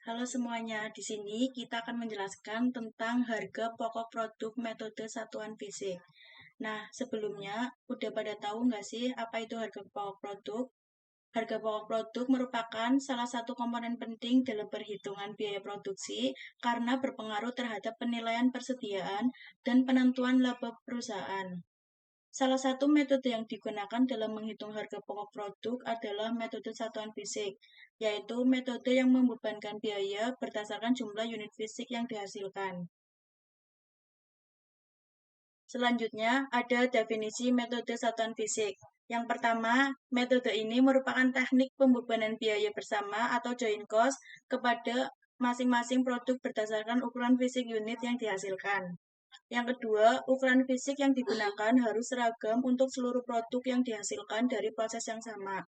Halo semuanya, di sini kita akan menjelaskan tentang harga pokok produk metode satuan fisik. Nah, sebelumnya, udah pada tahu nggak sih apa itu harga pokok produk? Harga pokok produk merupakan salah satu komponen penting dalam perhitungan biaya produksi karena berpengaruh terhadap penilaian persediaan dan penentuan laba perusahaan. Salah satu metode yang digunakan dalam menghitung harga pokok produk adalah metode satuan fisik, yaitu metode yang membebankan biaya berdasarkan jumlah unit fisik yang dihasilkan. Selanjutnya, ada definisi metode satuan fisik. Yang pertama, metode ini merupakan teknik pembebanan biaya bersama atau joint cost kepada masing-masing produk berdasarkan ukuran fisik unit yang dihasilkan. Yang kedua, ukuran fisik yang digunakan harus seragam untuk seluruh produk yang dihasilkan dari proses yang sama.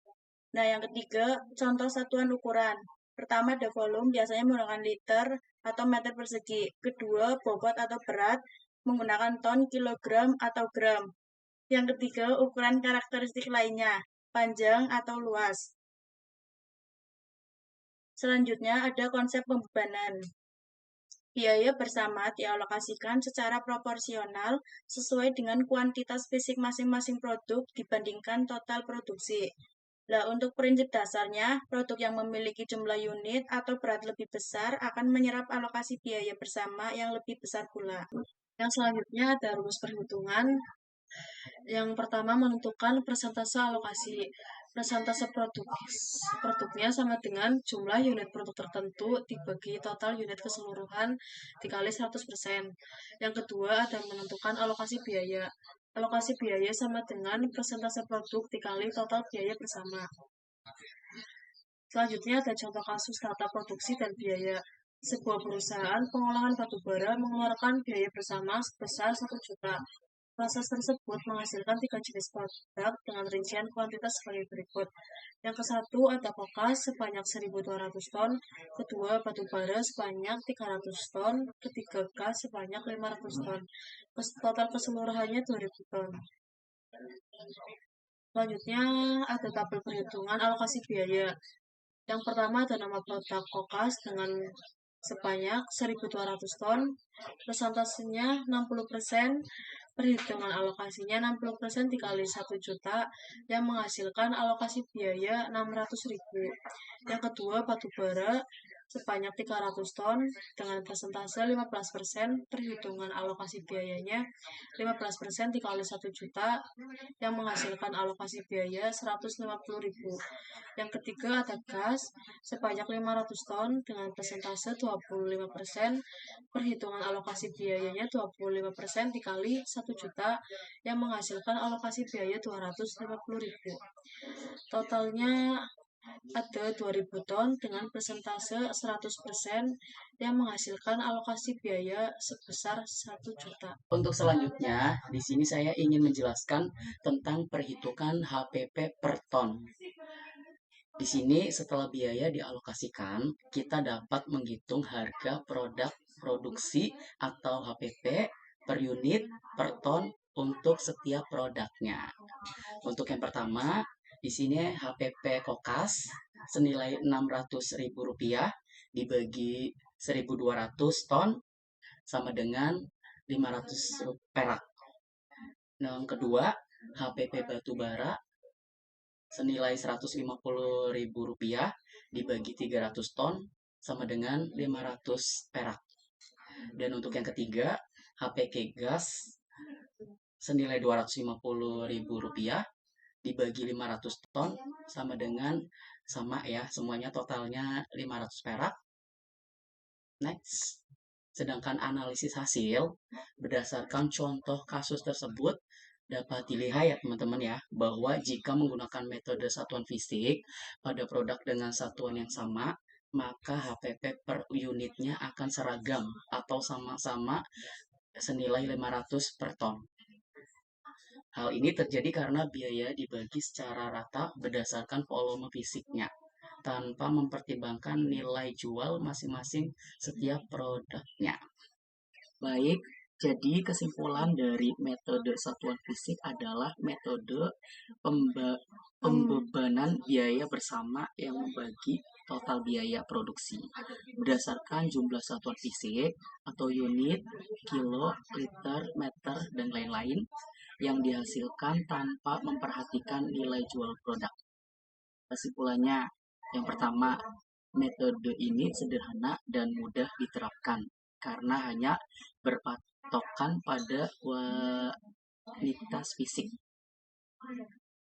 Nah, yang ketiga, contoh satuan ukuran. Pertama ada volume, biasanya menggunakan liter atau meter persegi. Kedua, bobot atau berat, menggunakan ton, kilogram, atau gram. Yang ketiga, ukuran karakteristik lainnya, panjang atau luas. Selanjutnya ada konsep pembebanan. Biaya bersama dialokasikan secara proporsional sesuai dengan kuantitas fisik masing-masing produk dibandingkan total produksi. Nah, untuk prinsip dasarnya, produk yang memiliki jumlah unit atau berat lebih besar akan menyerap alokasi biaya bersama yang lebih besar pula. Yang selanjutnya ada rumus perhitungan. Yang pertama menentukan persentase alokasi. Persentase produknya sama dengan jumlah unit produk tertentu dibagi total unit keseluruhan dikali 100%. Yang kedua ada menentukan alokasi biaya. Alokasi biaya sama dengan persentase produk dikali total biaya bersama. Selanjutnya ada contoh kasus data produksi dan biaya. Sebuah perusahaan pengolahan batubara mengeluarkan biaya bersama sebesar 1 juta. Proses tersebut menghasilkan 3 jenis produk dengan rincian kuantitas sebagai berikut. Yang ke-1 ada kokas sebanyak 1.200 ton, kedua batubara sebanyak 300 ton, ketiga gas sebanyak 500 ton. Total keseluruhannya 2.000 ton. Selanjutnya ada tabel perhitungan alokasi biaya. Yang pertama ada nama produk kokas dengan sebanyak 1.200 ton, persentasenya 60%, perhitungan alokasinya 60% dikali 1 juta, yang menghasilkan alokasi biaya 600.000. Yang kedua, batubara sebanyak 300 ton dengan persentase 15%, perhitungan alokasi biayanya 15% dikali 1 juta, yang menghasilkan alokasi biaya 150.000. Yang ketiga ada gas sebanyak 500 ton dengan persentase 25%, perhitungan alokasi biayanya 25% dikali 1 juta, yang menghasilkan alokasi biaya 250.000. Totalnya ada 2.000 ton dengan persentase 100% yang menghasilkan alokasi biaya sebesar 1 juta. Untuk selanjutnya, di sini saya ingin menjelaskan tentang perhitungan HPP per ton. Di sini setelah biaya dialokasikan, kita dapat menghitung harga produk produksi atau HPP per unit per ton untuk setiap produknya. Untuk yang pertama, di sini HPP kokas senilai Rp600.000 dibagi 1.200 ton sama dengan 500 perak. Yang kedua, HPP batubara senilai Rp150.000 dibagi 300 ton sama dengan 500 perak. Dan untuk yang ketiga, HPK gas senilai Rp250.000 dibagi 500 ton sama dengan semuanya totalnya 500 perak. Next. Sedangkan analisis hasil berdasarkan contoh kasus tersebut dapat dilihat ya teman-teman ya, bahwa jika menggunakan metode satuan fisik pada produk dengan satuan yang sama, maka HPP per unitnya akan seragam atau sama-sama senilai 500 per ton. Hal ini terjadi karena biaya dibagi secara rata berdasarkan volume fisiknya, tanpa mempertimbangkan nilai jual masing-masing setiap produknya. Baik, jadi kesimpulan dari metode satuan fisik adalah metode pembebanan biaya bersama yang membagi total biaya produksi berdasarkan jumlah satuan fisik atau unit, kilo, liter, meter, dan lain-lain yang dihasilkan tanpa memperhatikan nilai jual produk. Kesimpulannya, yang pertama, metode ini sederhana dan mudah diterapkan karena hanya berpatokan pada kuantitas fisik.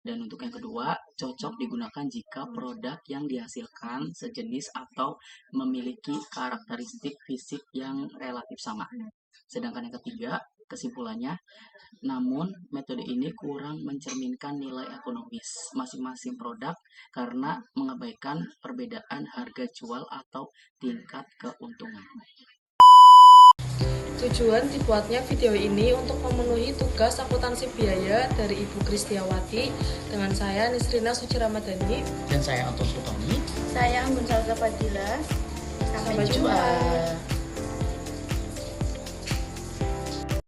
Dan untuk yang kedua, cocok digunakan jika produk yang dihasilkan sejenis atau memiliki karakteristik fisik yang relatif sama. Sedangkan yang ketiga, kesimpulannya, namun metode ini kurang mencerminkan nilai ekonomis masing-masing produk karena mengabaikan perbedaan harga jual atau tingkat keuntungan. Tujuan dibuatnya video ini untuk memenuhi tugas akuntansi biaya dari Ibu Kristiawati dengan saya Nisrina Suci Ramadhani Dan saya Anton Sutoni. Saya Anggun Salsa Fadila. Sampai Sampai jumpa. jumpa.